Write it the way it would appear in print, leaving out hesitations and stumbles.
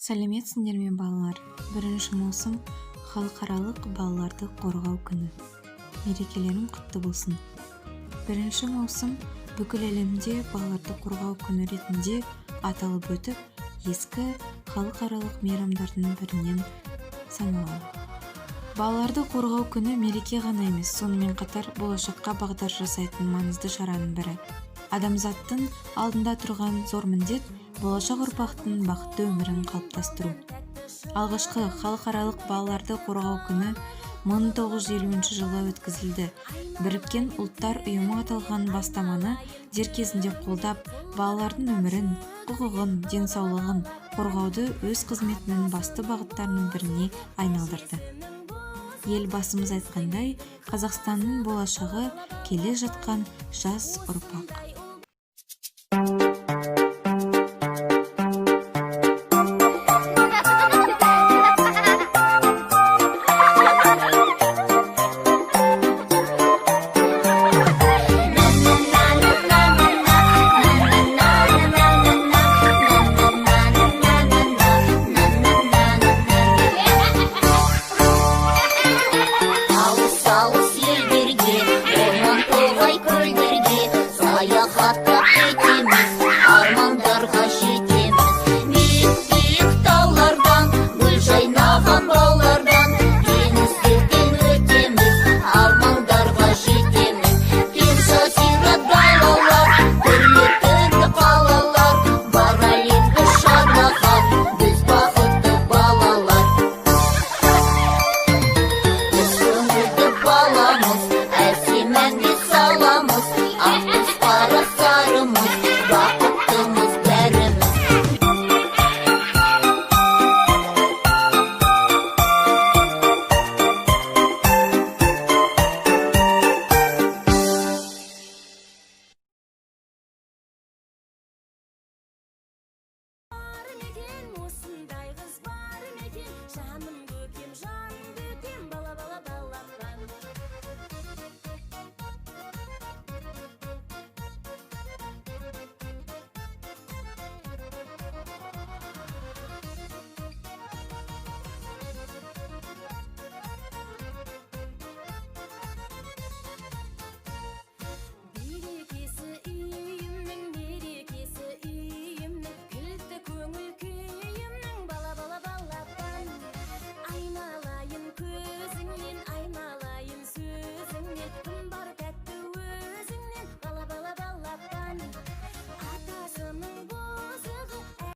Сәлеметсіңдер ме балалар? 1 маусым халықаралық балаларды қорғау күні. Мерекелерің құтты болсын. 1 маусым бүкіл әлемде балаларды қорғау күні ретінде аталып өтіп, ескі халықаралық мейрамдардың бірінен саналады. Балаларды қорғау күні мереке ғана емес, сонымен қатар болашаққа бағдар жасайтын маңызды шараның бірі. Адамзаттың алдында тұрған зор міндет болашақ ұрпақтың бақытты өмірін қалыптастыру. Алғашқы халықаралық балаларды қорғау күні 1950 жылы өткізілді. Біріккен ұлттар ұйымы аталған бастаманы дер кезінде қолдап, балалардың өмірін, құқығын, денсаулығын қорғауды өз қызметінің басты бағыттарының біріне айналдырды. Елбасымыз айтқандай, Қазақстанның болашағы келе жатқан жас ұрпақ.